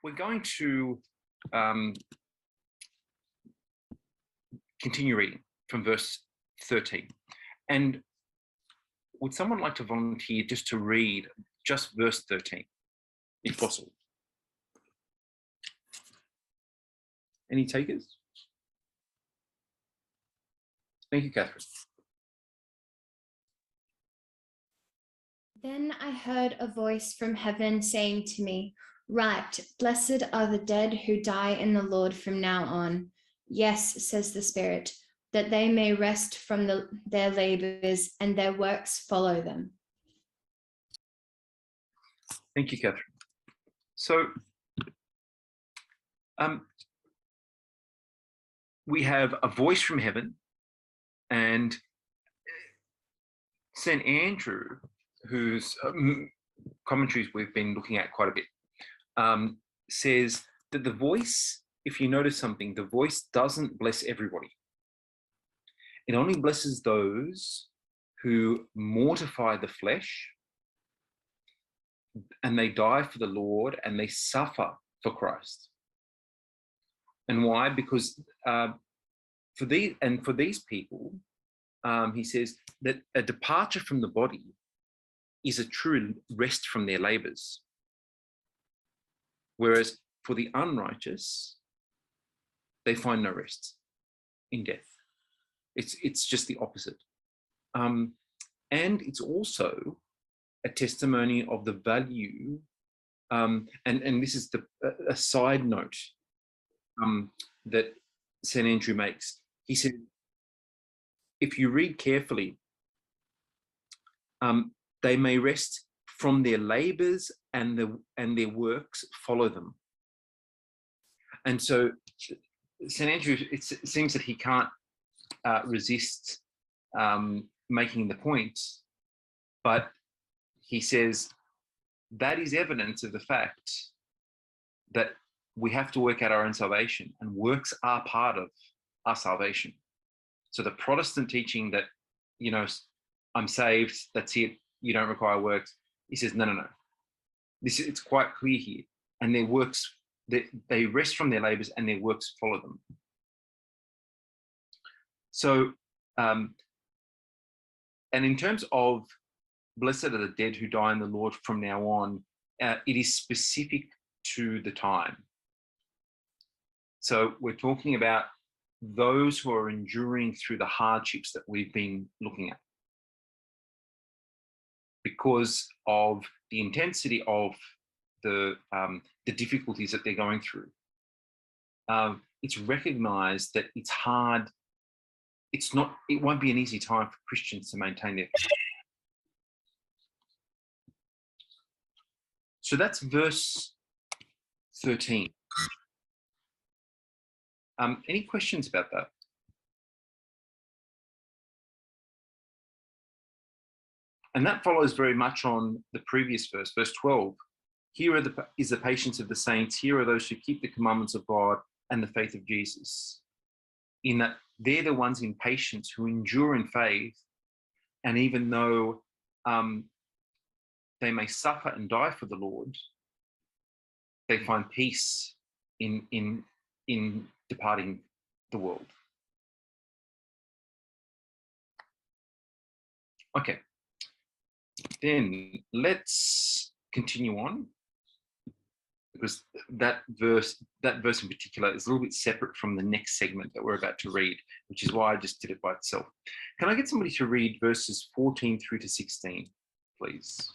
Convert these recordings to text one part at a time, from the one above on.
we're going to continue reading from verse 13. And would someone like to volunteer just to read just verse 13, if possible? Any takers? Thank you, Catherine. Then I heard a voice from heaven saying to me, "Write, blessed are the dead who die in the Lord from now on. Yes, says the Spirit, that they may rest from their labors and their works follow them." Thank you, Catherine. So we have a voice from heaven, and St. Andrew, whose commentaries we've been looking at quite a bit, says that the voice, if you notice something, the voice doesn't bless everybody. It only blesses those who mortify the flesh and they die for the Lord and they suffer for Christ. And why? Because for these people, he says that a departure from the body is a true rest from their labors. Whereas for the unrighteous, they find no rest in death. It's just the opposite. And it's also a testimony of the value, and this is a side note that St. Andrew makes. He said, if you read carefully, they may rest from their labors and their works follow them. And so St. Andrew, it seems that he can't resist making the point, but he says that is evidence of the fact that we have to work out our own salvation, and works are part of our salvation. So the Protestant teaching that, I'm saved, that's it, you don't require works, he says, no. It's quite clear here. And their works, they rest from their labors and their works follow them. So, and in terms of blessed are the dead who die in the Lord from now on, it is specific to the time. So we're talking about those who are enduring through the hardships that we've been looking at, because of the intensity of the difficulties that they're going through. It's recognized that it's hard. It won't be an easy time for Christians to maintain their faith. So that's verse 13. Any questions about that? And that follows very much on the previous verse, verse 12. Here is the patience of the saints. Here are those who keep the commandments of God and the faith of Jesus. In that they're the ones in patience who endure in faith, and even though they may suffer and die for the Lord, they find peace in departing the world. Okay, then let's continue on, because that verse in particular is a little bit separate from the next segment that we're about to read, which is why I just did it by itself. Can I get somebody to read verses 14 through to 16, please?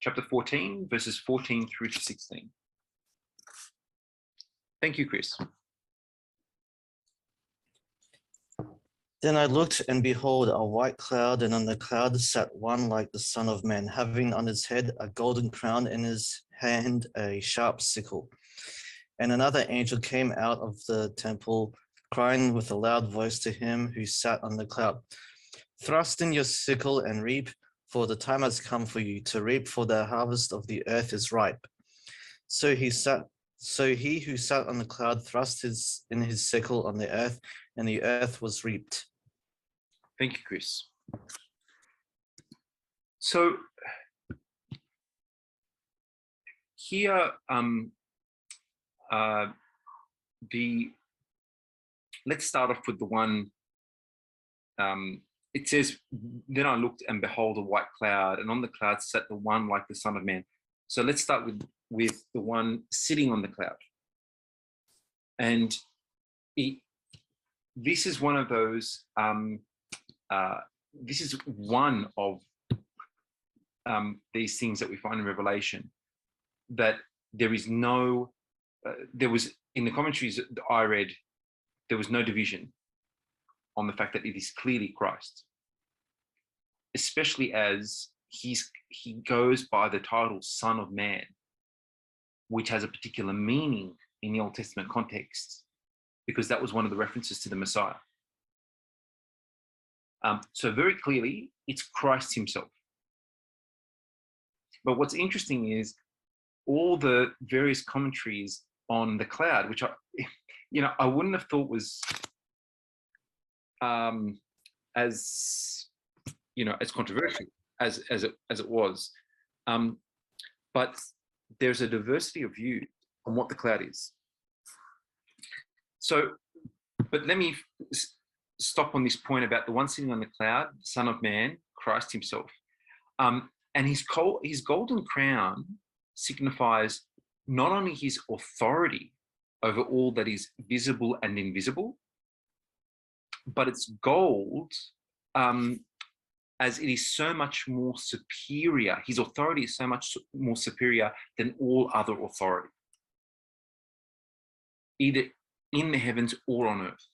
Chapter 14, verses 14 through to 16. Thank you, Chris. Then I looked, and behold, a white cloud, and on the cloud sat one like the Son of Man, having on his head a golden crown, in his hand a sharp sickle. And another angel came out of the temple, crying with a loud voice to him who sat on the cloud, "Thrust in your sickle and reap, for the time has come for you to reap, for the harvest of the earth is ripe." So he who sat on the cloud thrust in his sickle on the earth, and the earth was reaped. Thank you, Chris. So here, let's start off with the one. It says, "Then I looked and behold a white cloud, and on the cloud sat the one like the Son of Man." So let's start with the one sitting on the cloud. And this is one of those, this is one of these things that we find in Revelation, that there is no, there was, in the commentaries that I read, there was no division on the fact that it is clearly Christ, especially as he goes by the title Son of Man, which has a particular meaning in the Old Testament context, because that was one of the references to the Messiah. So very clearly, it's Christ himself. But what's interesting is all the various commentaries on the cloud, which I wouldn't have thought was as controversial as it was, but there's a diversity of view on what the cloud is. So, but let me stop on this point about the one sitting on the cloud, Son of Man, Christ himself. And his golden crown signifies not only his authority over all that is visible and invisible, but it's gold, as it is so much more superior. His authority is so much more superior than all other authority, either in the heavens or on earth.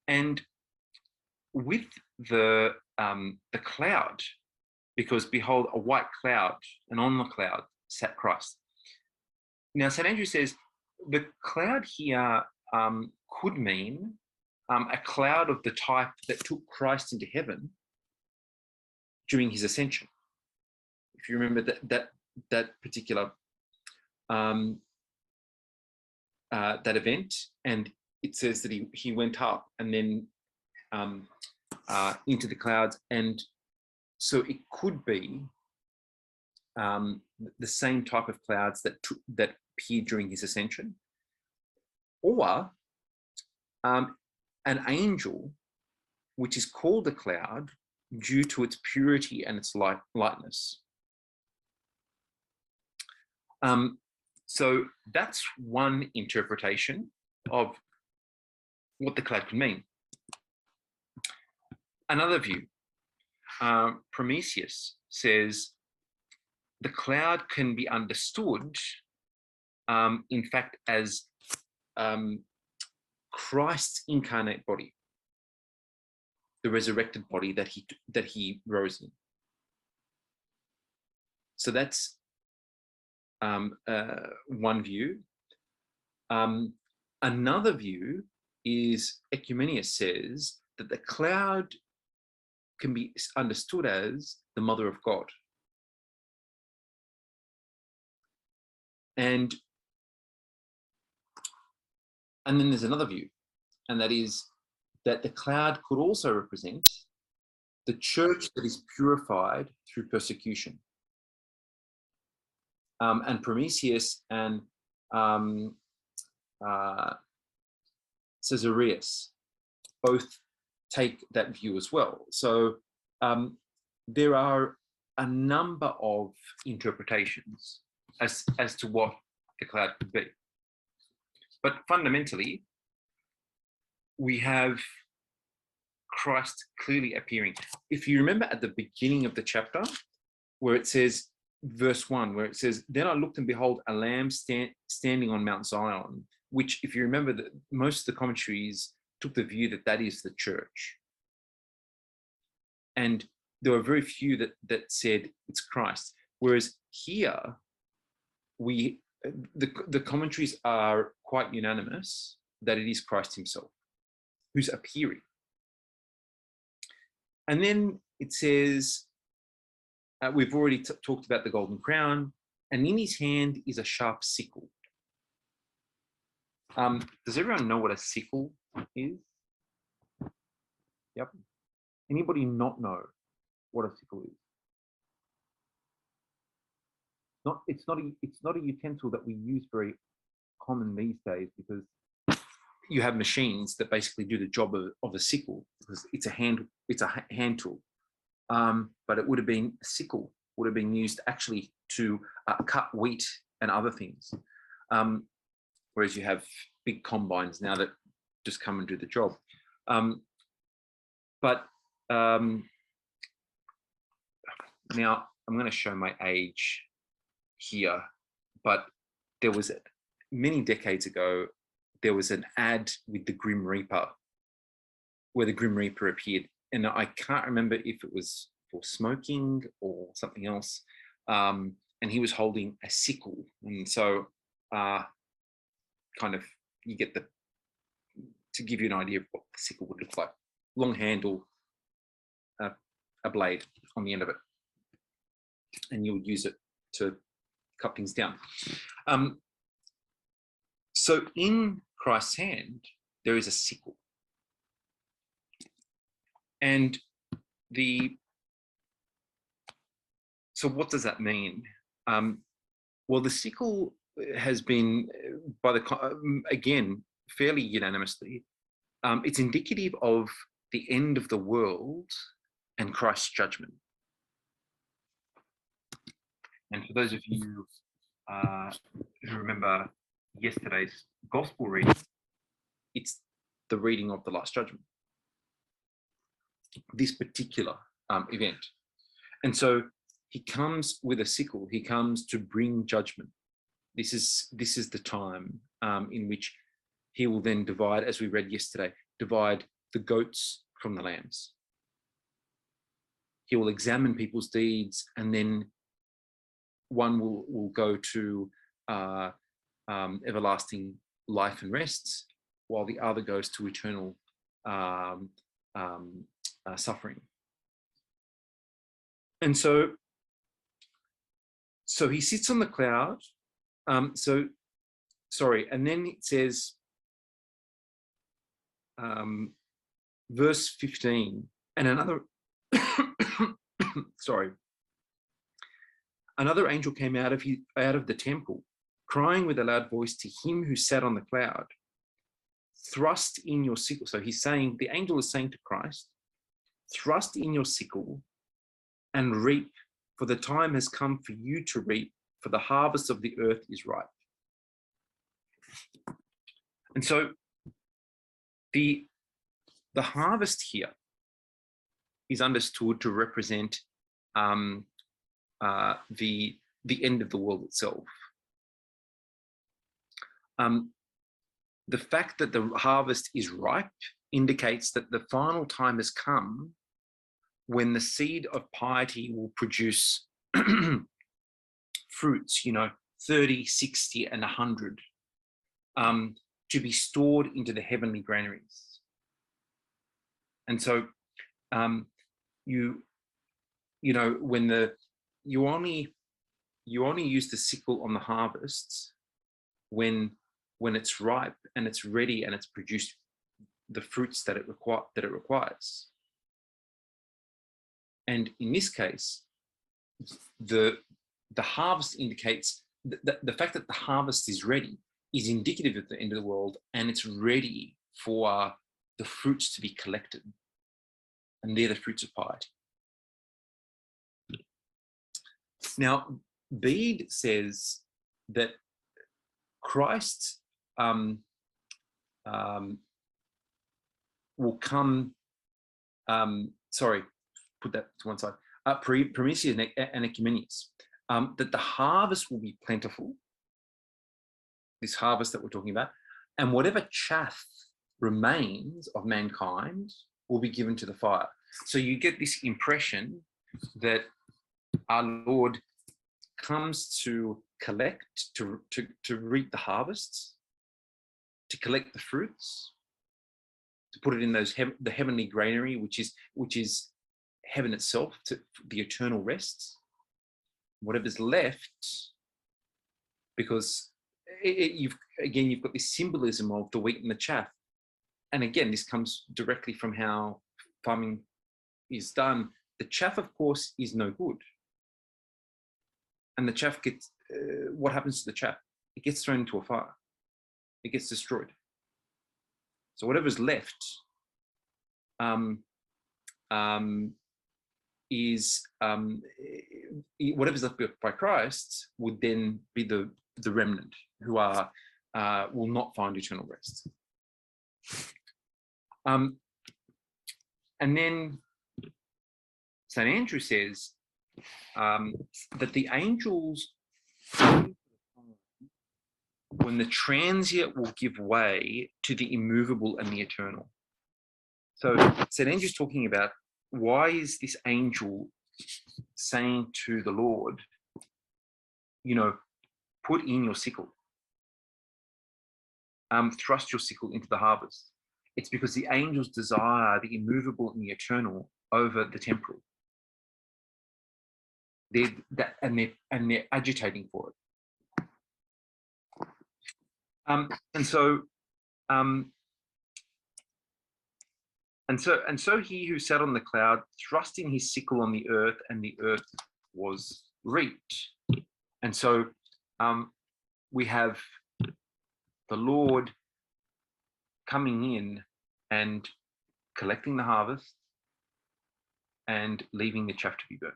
And with the cloud, because behold, a white cloud, and on the cloud sat Christ. Now, St. Andrew says the cloud here could mean a cloud of the type that took Christ into heaven during his ascension. If you remember that particular that event, and it says that he went up and then into the clouds, and so it could be the same type of clouds that appeared during his ascension, or an angel which is called a cloud due to its purity and its lightness. So that's one interpretation of what the cloud could mean. Another view, Prometheus says the cloud can be understood, in fact, as Christ's incarnate body, the resurrected body that he rose in. So that's one view. Another view is Ecumenius says that the cloud can be understood as the Mother of God. And then there's another view, and that is that the cloud could also represent the church that is purified through persecution. And Prometheus and Caesarius both take that view as well. So there are a number of interpretations as to what the cloud could be. But fundamentally, we have Christ clearly appearing. If you remember at the beginning of the chapter, where it says, verse 1, where it says, "Then I looked and behold a lamb standing on Mount Zion," which, if you remember, that most of the commentaries took the view that that is the church. And there were very few that said it's Christ. Whereas here, the commentaries are quite unanimous that it is Christ himself who's appearing. And then it says, we've already talked about the golden crown, and in his hand is a sharp sickle. Does everyone know what a sickle is? Yep. Anybody not know what a sickle is? it's not a utensil that we use very common these days, because you have machines that basically do the job of a sickle, because it's a hand tool. But it would have been a sickle, would have been used actually to cut wheat and other things. Whereas you have big combines now that just come and do the job. Now I'm going to show my age here, but there was many decades ago, there was an ad with the Grim Reaper, where the Grim Reaper appeared. And I can't remember if it was for smoking or something else. And he was holding a sickle. And so kind of, you get to give you an idea of what the sickle would look like. Long handle, a blade on the end of it. And you would use it to cut things down. So in Christ's hand, there is a sickle. And so what does that mean? Well, the sickle has been, again, fairly unanimously, it's indicative of the end of the world and Christ's judgment. And for those of you who remember yesterday's gospel reading, it's the reading of the Last Judgment, this particular event. And so he comes with a sickle. He comes to bring judgment. This is the time in which he will then divide, as we read yesterday, divide the goats from the lambs. He will examine people's deeds, and then one will go to everlasting life and rest, while the other goes to eternal suffering. And so he sits on the cloud. And then it says, verse 15, and another another angel came out of the temple, crying with a loud voice to him who sat on the cloud, thrust in your sickle. So he's saying, the angel is saying to Christ, thrust in your sickle and reap, for the time has come for you to reap, for the harvest of the earth is ripe. And so the harvest here is understood to represent the end of the world itself. The fact that the harvest is ripe indicates that the final time has come when the seed of piety will produce fruits, 30, 60, and 100, to be stored into the heavenly granaries. And so when you only use the sickle on the harvests when it's ripe and it's ready and it's produced the fruits that it requires. And in this case, the harvest indicates the fact that the harvest is ready is indicative of the end of the world, and it's ready for the fruits to be collected. And they're the fruits of piety. Now, Bede says that Christ will come, put that to one side, Prometheus and Ecumenius, that the harvest will be plentiful, this harvest that we're talking about, and whatever chaff remains of mankind will be given to the fire. So you get this impression that our Lord comes to collect, to reap the harvests, to collect the fruits, to put it in the heavenly granary, which is heaven itself, to the eternal rest. Whatever's left, because you've got this symbolism of the wheat and the chaff. And again, this comes directly from how farming is done. The chaff, of course, is no good. And the chaff gets, what happens to the chaff? It gets thrown into a fire. It gets destroyed. So whatever's left whatever's left by Christ would then be the remnant who are will not find eternal rest. And then St. Andrew says that the angels, when the transient will give way to the immovable and the eternal. So St. Andrew's talking about, why is this angel saying to the Lord, put in your sickle, thrust your sickle into the harvest? It's because the angels desire the immovable and the eternal over the temporal. They're agitating for it. And so he who sat on the cloud, thrusting his sickle on the earth, and the earth was reaped. And so we have the Lord coming in and collecting the harvest and leaving the chaff to be burnt.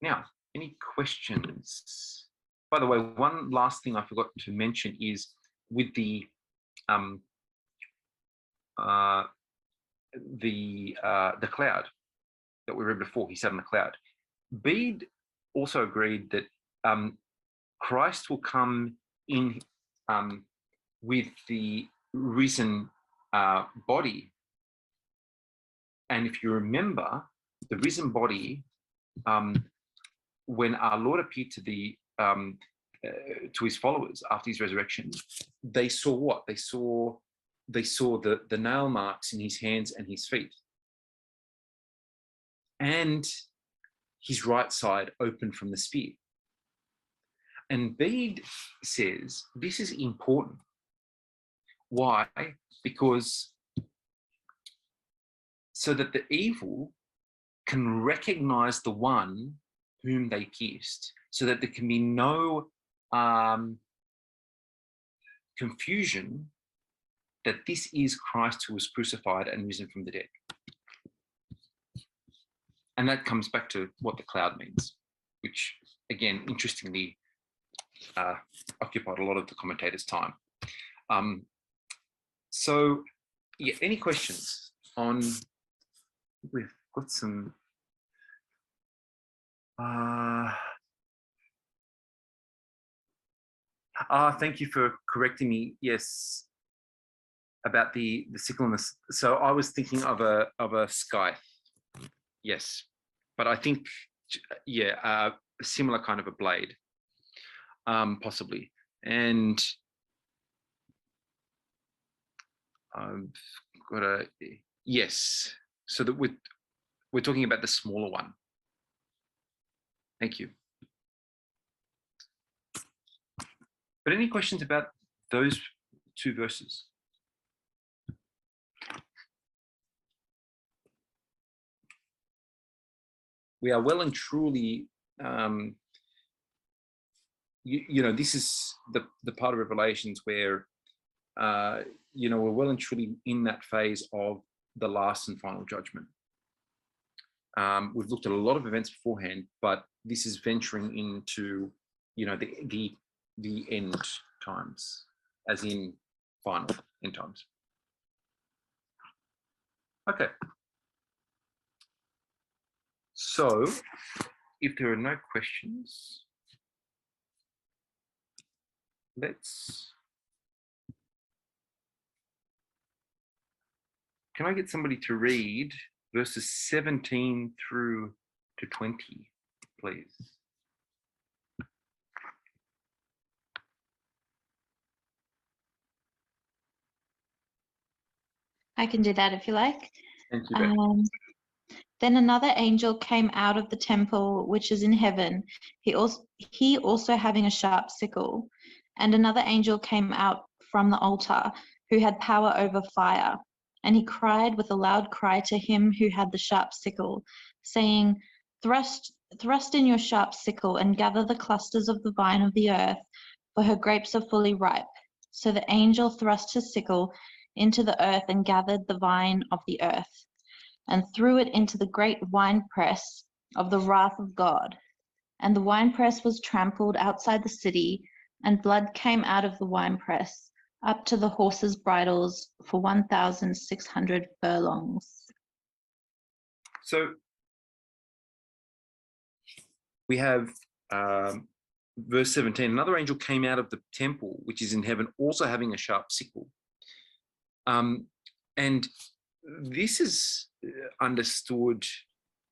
Now, any questions? By the way, one last thing I forgot to mention is with the cloud that we read before. He sat on the cloud. Bede also agreed that Christ will come in with the risen body. And if you remember, the risen body, when our Lord appeared to his followers after his resurrection, they saw what? They saw the nail marks in his hands and his feet, and his right side open from the spear. And Bede says this is important. Why? Because so that the evil can recognize the one whom they pierced, so that there can be no confusion that this is Christ who was crucified and risen from the dead. And that comes back to what the cloud means, which, again, interestingly, occupied a lot of the commentators' time. So, yeah, any questions on? We've got some. Thank you for correcting me. Yes, about the sickle and the. So I was thinking of a scythe. Yes, but I think, yeah, a similar kind of a blade, possibly. And I've got a yes. So that we're talking about the smaller one. Thank you. But any questions about those two verses? We are well and truly, this is the part of Revelations where, we're well and truly in that phase of the last and final judgment. We've looked at a lot of events beforehand, but this is venturing into, the end times, as in final end times. Okay. So, if there are no questions, can I get somebody to read verses 17 through to 20, please? I can do that if you like. Thank you, Then another angel came out of the temple which is in heaven, he also having a sharp sickle. And another angel came out from the altar, who had power over fire, And he cried with a loud cry to him who had the sharp sickle, saying, Thrust in your sharp sickle and gather the clusters of the vine of the earth, for her grapes are fully ripe. So the angel thrust his sickle into the earth and gathered the vine of the earth, and threw it into the great winepress of the wrath of God. And the winepress was trampled outside the city, and blood came out of the winepress up to the horses' bridles for 1,600 furlongs. So we have verse 17. Another angel came out of the temple, which is in heaven, also having a sharp sickle. And this is understood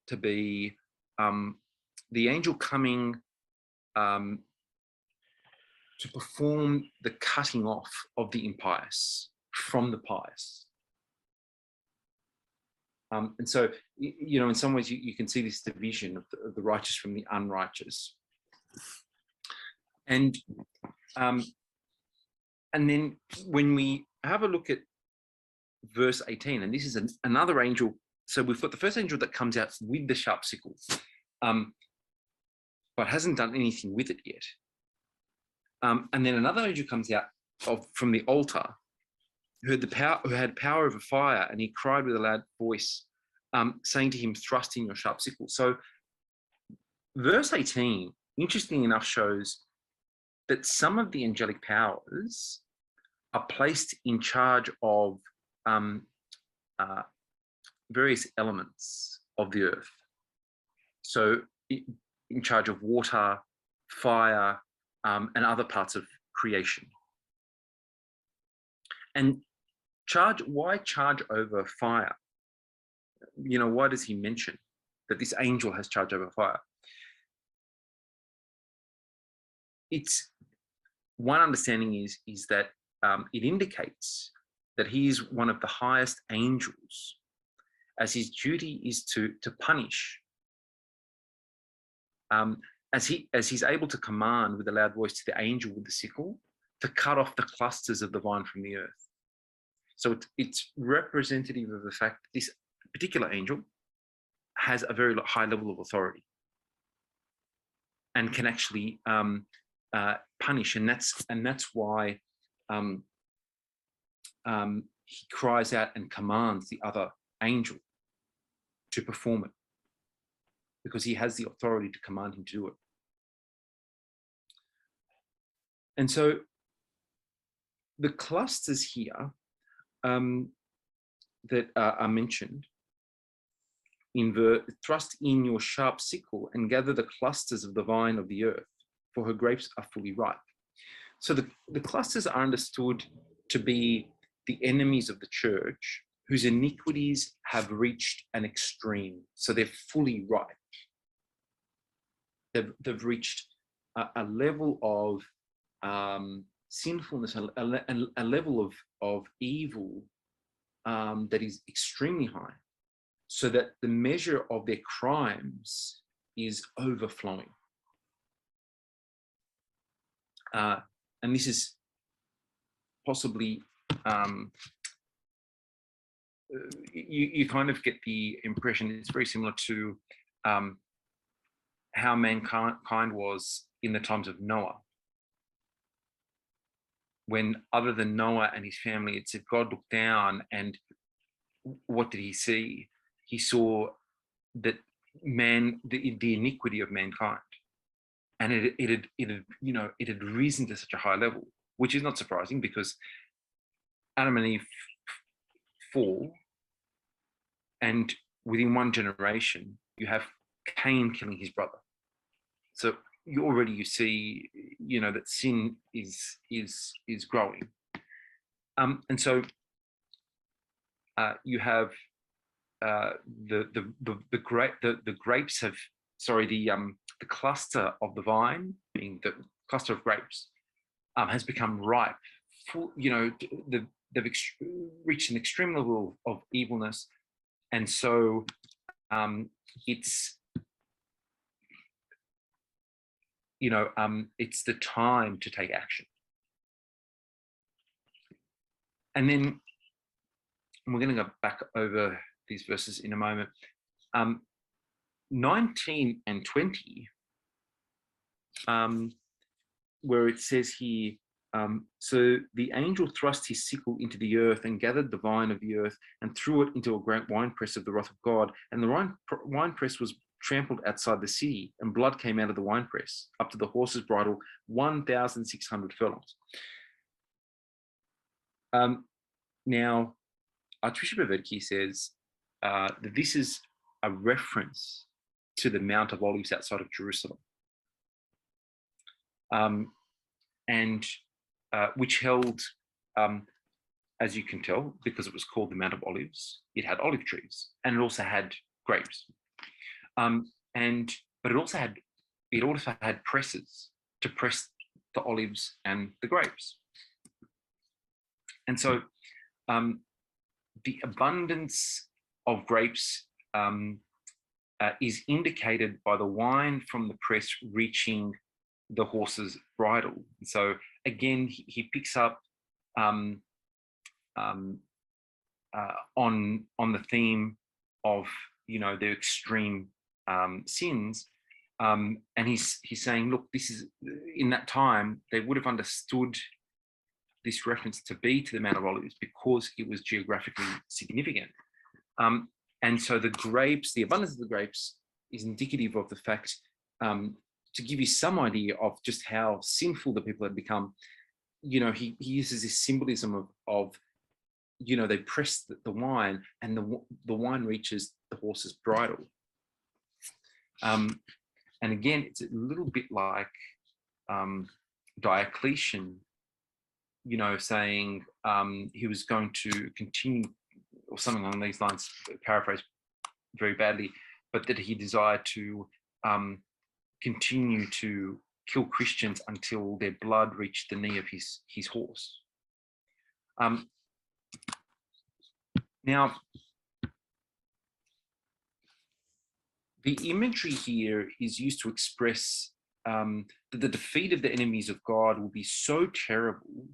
to be the angel coming to perform the cutting off of the impious from the pious. And so, you know, in some ways you can see this division of the righteous from the unrighteous. And then when we have a look at verse 18, and this is another angel. So we've got the first angel that comes out with the sharp sickle, but hasn't done anything with it yet. And then another angel comes out from the altar, who had power over fire, and he cried with a loud voice, saying to him, "Thrust in your sharp sickle." So verse 18, interestingly enough, shows that some of the angelic powers are placed in charge of various elements of the earth. So in charge of water, fire, and other parts of creation. And why charge over fire? You know, why does he mention that this angel has charge over fire? It's one understanding is that it indicates that he is one of the highest angels, as his duty is to punish. As he's able to command with a loud voice to the angel with the sickle to cut off the clusters of the vine from the earth. So it's representative of the fact that this particular angel has a very high level of authority and can actually punish, and that's why he cries out and commands the other angel to perform it, because he has the authority to command him to do it. And so the clusters here that are mentioned in thrust in your sharp sickle and gather the clusters of the vine of the earth, for her grapes are fully ripe. So the clusters are understood to be the enemies of the church, whose iniquities have reached an extreme. So they're fully ripe. They've reached a level of sinfulness, a level of evil that is extremely high, so that the measure of their crimes is overflowing. And this is possibly, you kind of get the impression it's very similar to how mankind was in the times of Noah. When, other than Noah and his family, it said God looked down, and what did he see? He saw that the iniquity of mankind, and it had risen to such a high level, which is not surprising, because Adam and Eve fall, and within one generation you have Cain killing his brother. So you see, that sin is growing, and so you have the grapes have, the cluster of the vine, being the cluster of grapes, has become ripe. They've reached an extreme level of evilness, and so it's the time to take action. And then and we're going to go back over these verses in a moment. 19 and 20, where it says here, so the angel thrust his sickle into the earth and gathered the vine of the earth and threw it into a great winepress of the wrath of God. And the winepress was trampled outside the city, and blood came out of the winepress up to the horse's bridle, 1,600 furlongs. Now, Archbishop Avedki says that this is a reference to the Mount of Olives outside of Jerusalem, and which held, as you can tell, because it was called the Mount of Olives, it had olive trees, and it also had grapes. But it also had presses to press the olives and the grapes. And so the abundance of grapes is indicated by the wine from the press reaching the horse's bridle. So again, he picks up on the theme of, you know, their extreme sins, and he's saying, look, this is, in that time they would have understood this reference to be to the Mount of Olives because it was geographically significant. And so the grapes, the abundance of the grapes, is indicative of the fact, to give you some idea of just how sinful the people had become. You know, he uses this symbolism of you know, they press the wine, and the wine reaches the horse's bridle. And again, it's a little bit like Diocletian, you know, saying he was going to continue, or something along these lines, paraphrase very badly, but that he desired to continue to kill Christians until their blood reached the knee of his horse. Now, the imagery here is used to express that the defeat of the enemies of God will be so terrible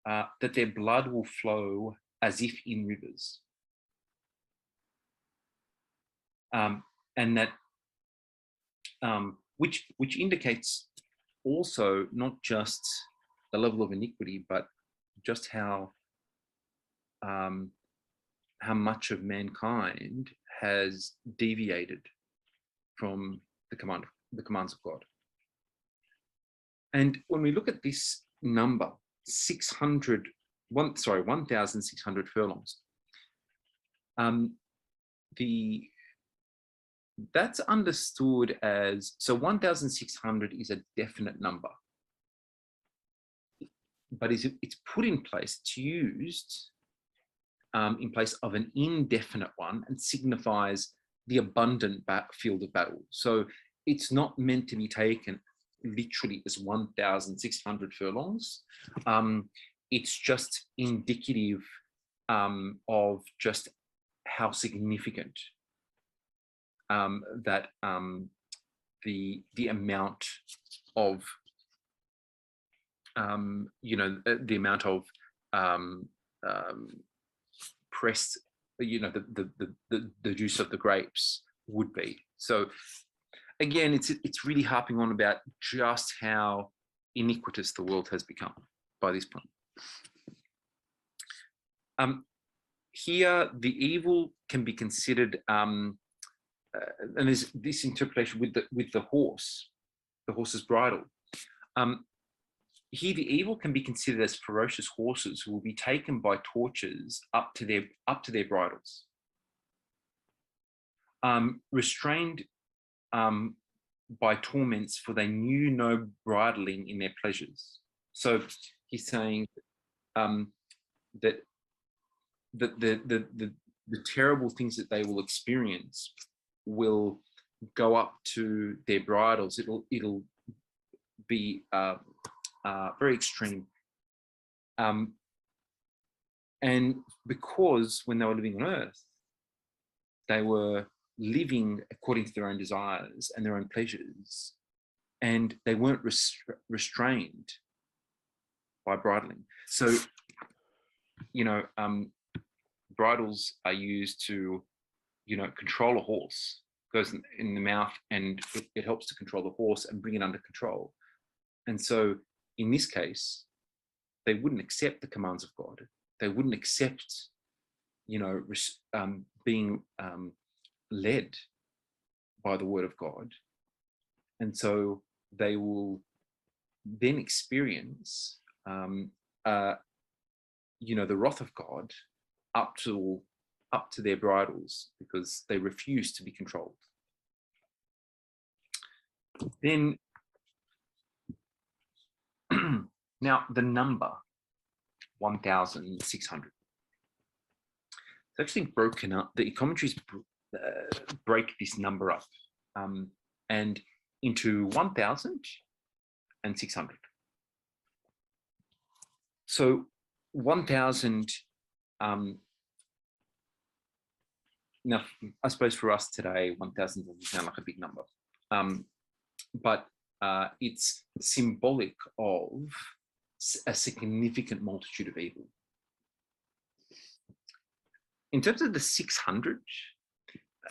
that their blood will flow as if in rivers. And that, which indicates also not just the level of iniquity, but just how much of mankind has deviated from the commands of God. And when we look at this number, 1,600 furlongs, that's understood as, so 1,600 is a definite number, but it's put in place, it's used in place of an indefinite one, and signifies the abundant field of battle. So it's not meant to be taken literally as 1,600 furlongs. It's just indicative of just how significant that the amount of you know, the amount of pressed, you know, the juice of the grapes would be. So again, it's really harping on about just how iniquitous the world has become by this point. Here, the evil can be considered, and there's this interpretation with the horse's bridle. Here, the evil can be considered as ferocious horses who will be taken by torches up to their bridles, restrained by torments, for they knew no bridling in their pleasures. So he's saying that the terrible things that they will experience will go up to their bridles. It'll be very extreme, and because when they were living on earth, they were living according to their own desires and their own pleasures, and they weren't restrained by bridling. So, you know, bridles are used to, control a horse. It goes in the mouth, and it helps to control the horse and bring it under control. And so in this case, they wouldn't accept the commands of God. They wouldn't accept, being led by the word of God. And so they will then experience, the wrath of God up to their bridles, because they refuse to be controlled. Then, now the number 1,600. It's actually broken up. The commentaries break this number up and into 1,000 and 600. So 1,000. Now, I suppose for us today, 1,000 doesn't sound like a big number, but it's symbolic of a significant multitude of evil. In terms of the 600,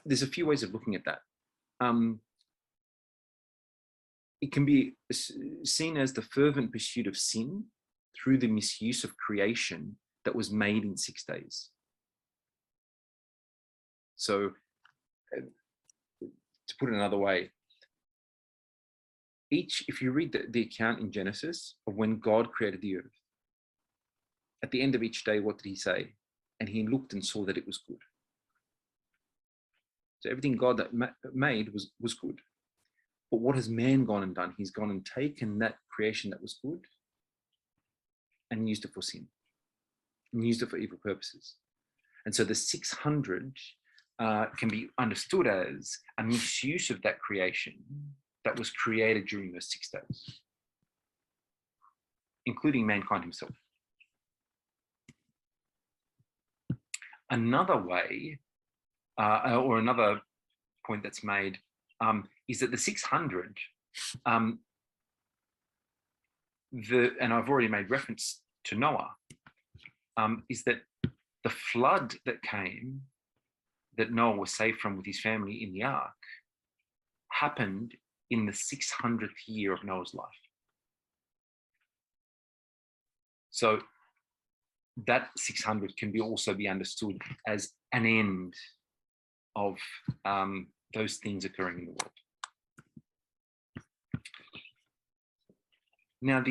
there's a few ways of looking at that. It can be seen as the fervent pursuit of sin through the misuse of creation that was made in 6 days. So, to put it another way, if you read the account in Genesis of when God created the earth, at the end of each day, what did he say? And he looked and saw that it was good. So everything God that made was good. But what has man gone and done? He's gone and taken that creation that was good and used it for sin, and used it for evil purposes. And so the 600 can be understood as a misuse of that creation that was created during those 6 days, including mankind himself. Another way, or another point that's made, is that the 600, and I've already made reference to Noah, is that the flood that came, that Noah was saved from with his family in the ark, happened in the 600th year of Noah's life. So that 600 can also be understood as an end of those things occurring in the world. Now,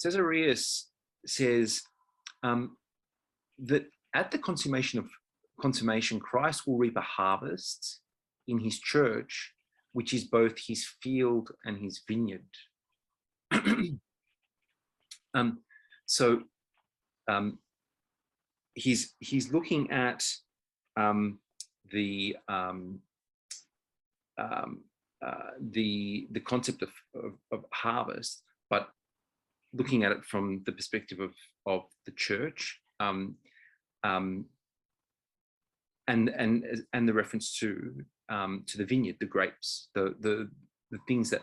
Caesarius says that at the consummation, Christ will reap a harvest in his church, which is both his field and his vineyard. He's looking at the concept of harvest, but looking at it from the perspective of the church, and the reference to the vineyard, the grapes, the things that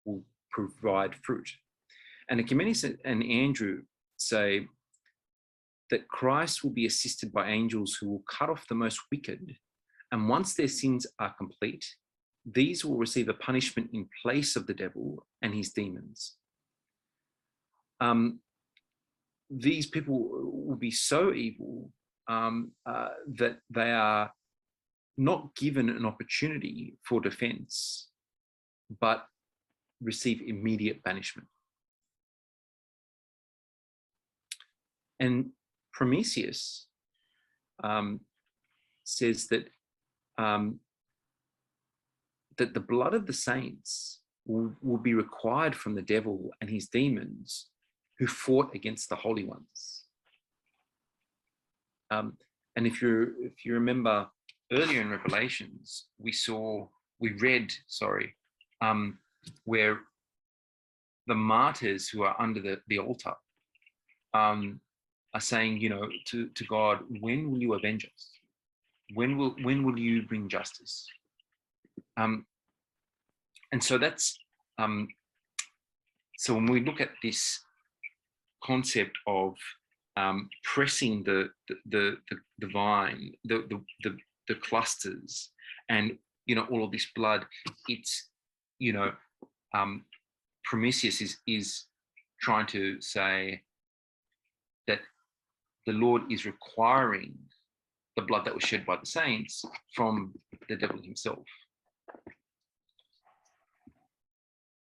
will provide fruit. And Ecumenius and Andrew say that Christ will be assisted by angels who will cut off the most wicked, and once their sins are complete, these will receive a punishment in place of the devil and his demons. These people will be so evil that they are not given an opportunity for defense, but receive immediate banishment. And Prometheus says that that the blood of the saints will be required from the devil and his demons who fought against the holy ones. And if you remember earlier in Revelations, we read, where the martyrs who are under the altar are saying, to God, when will you avenge us? When will you bring justice? And so that's so when we look at this concept of pressing the vine, the clusters, and all of this blood. It's Prometheus is trying to say that the Lord is requiring the blood that was shed by the saints from the devil himself.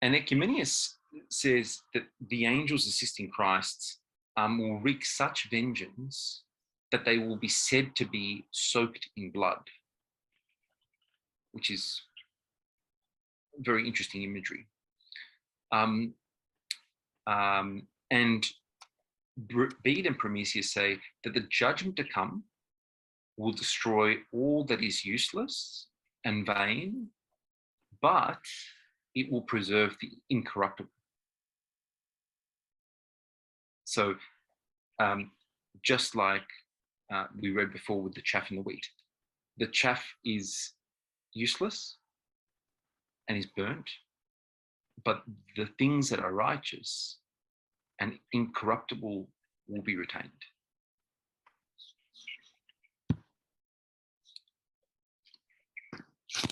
And Ecumenius says that the angels assisting Christ will wreak such vengeance that they will be said to be soaked in blood, which is very interesting imagery. And Bede and Prometheus say that the judgment to come will destroy all that is useless and vain, but it will preserve the incorruptible. So just like we read before with the chaff and the wheat, the chaff is useless and is burnt, but the things that are righteous and incorruptible will be retained.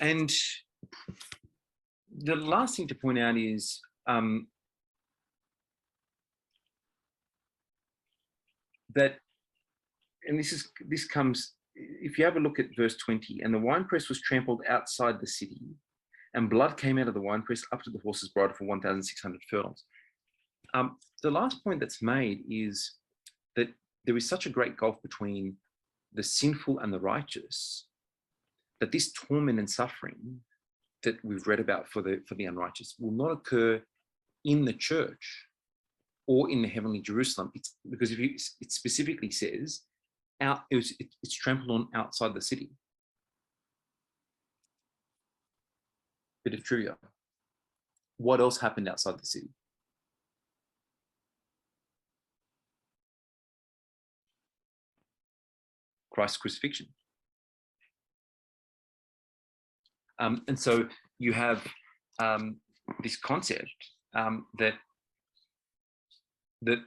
And the last thing to point out is that, and this comes, if you have a look at verse 20, and the winepress was trampled outside the city, and blood came out of the winepress up to the horse's bridle for 1,600 furlongs. The last point that's made is that there is such a great gulf between the sinful and the righteous that this torment and suffering that we've read about for the unrighteous will not occur in the church or in the heavenly Jerusalem. It's because it specifically says it's trampled on outside the city. Bit of trivia. What else happened outside the city? Christ's crucifixion. And so you have this concept that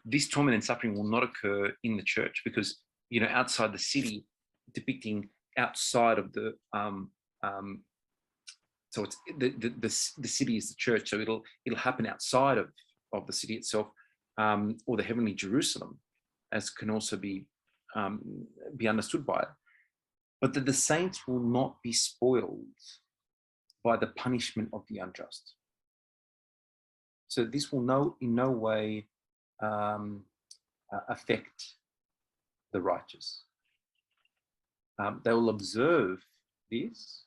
this torment and suffering will not occur in the church because, outside the city, depicting outside of the, so it's the city is the church, so it'll happen outside of the city itself, or the heavenly Jerusalem, as can also be understood by it. But that the saints will not be spoiled by the punishment of the unjust. So this will in no way affect the righteous. They will observe these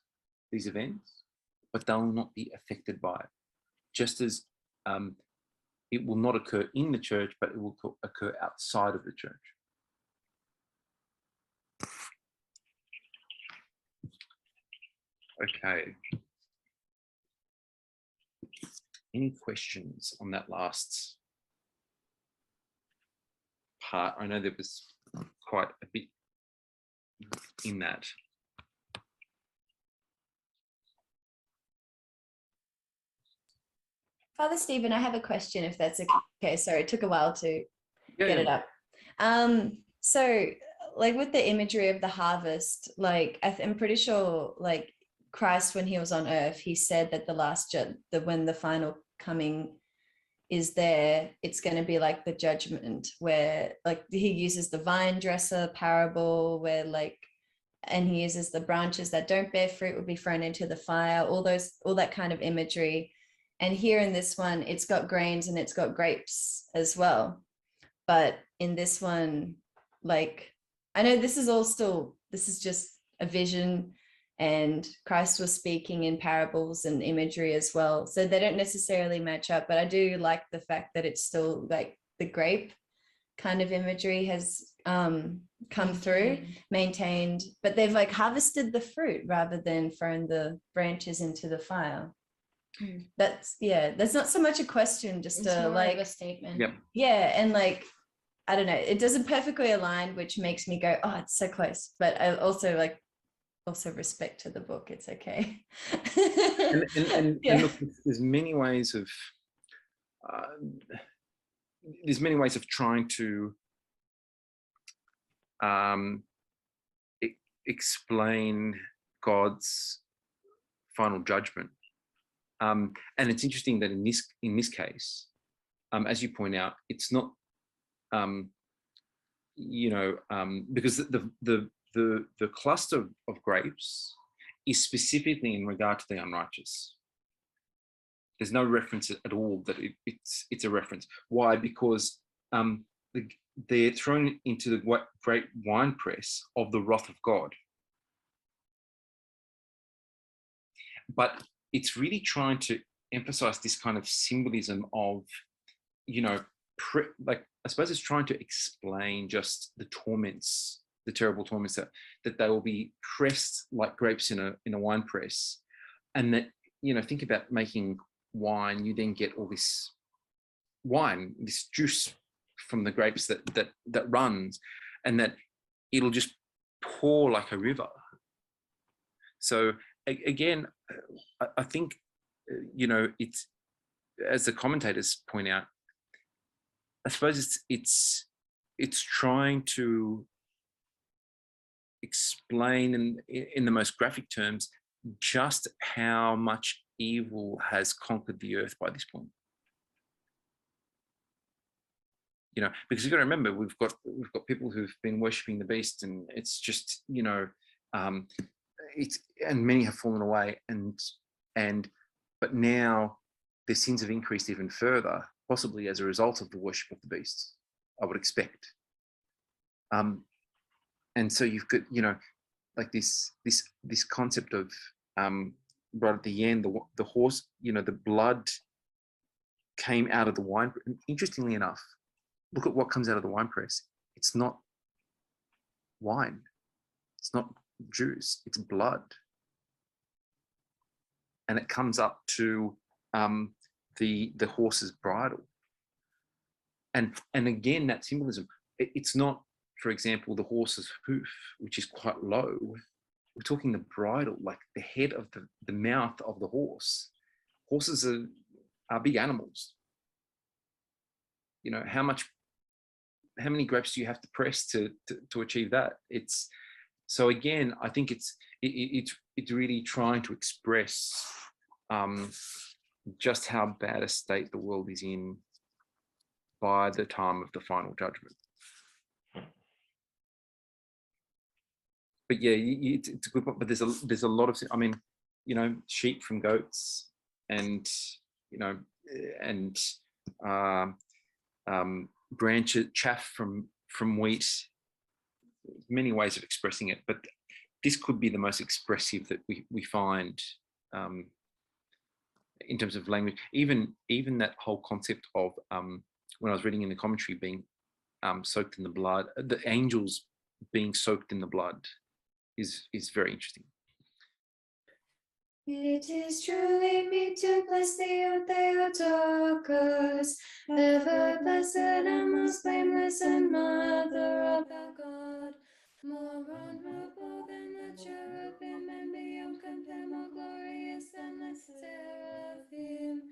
events, but they will not be affected by it. Just as it will not occur in the church, but it will occur outside of the church. Okay. Any questions on that last part? I know there was quite a bit in that. Father Stephen, I have a question, if that's okay. Sorry, it took a while to get it up. So like with the imagery of the harvest, like I'm pretty sure like Christ, when he was on earth, he said that when the final coming is there, it's going to be like the judgment, where like he uses the vine dresser parable, where like, and he uses the branches that don't bear fruit will be thrown into the fire, all that kind of imagery. And here in this one, it's got grains and it's got grapes as well. But in this one, like, I know this is just a vision, and Christ was speaking in parables and imagery as well. So they don't necessarily match up, but I do like the fact that it's still like the grape kind of imagery has come through, maintained, but they've like harvested the fruit rather than thrown the branches into the fire. That's not so much a question, just it's a more like of a statement. Yep. Yeah, and like, I don't know, it doesn't perfectly align, which makes me go, oh, it's so close. But I also respect to the book. It's okay. And look, there's many ways of there's many ways of trying to explain God's final judgment. And it's interesting that in this case, as you point out, it's not, because the cluster of grapes is specifically in regard to the unrighteous. There's no reference at all that it's a reference. Why? Because they're thrown into the great winepress of the wrath of God. But it's really trying to emphasize this kind of symbolism of, like, I suppose it's trying to explain just the torments, the terrible torments that they will be pressed like grapes in a wine press. And that, think about making wine, you then get all this wine, this juice from the grapes that runs, and that it'll just pour like a river. So again, I think, it's, as the commentators point out, I suppose it's trying to explain in the most graphic terms just how much evil has conquered the earth by this point. Because you've got to remember, we've got people who've been worshipping the beast, and it's just, and many have fallen away, but now their sins have increased even further, possibly as a result of the worship of the beast, I would expect. And so you've got, like this concept of, right at the end, the horse, the blood came out of the wine. Interestingly enough, look at what comes out of the wine press. It's not wine. It's not juice. It's blood. And it comes up to the horse's bridle. And again, that symbolism, it's not, for example, the horse's hoof, which is quite low. We're talking the bridle, like the head of the mouth of the horse. Horses are big animals. How many grapes do you have to press to achieve that? So again, I think it's really trying to express just how bad a state the world is in by the time of the final judgment. But yeah, it's a good point. But there's a lot of, sheep from goats, and branches, chaff from wheat. Many ways of expressing it, but this could be the most expressive that we find in terms of language. Even that whole concept of when I was reading in the commentary, being soaked in the blood, the angels being soaked in the blood is very interesting. It is truly meet to bless thee, O Theotokos, ever blessed and most blameless and mother of our God, more honorable than the cherubim and beyond compare, more glorious than the seraphim,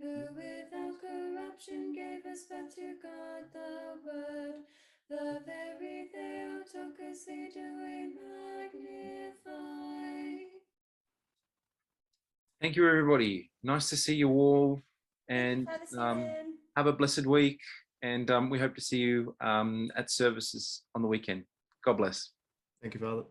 who without corruption gave us birth to God the Word, the very Theotokos thee do we magnify. Thank you, everybody. Nice to see you all, and have a blessed week. And we hope to see you at services on the weekend. God bless. Thank you, Father.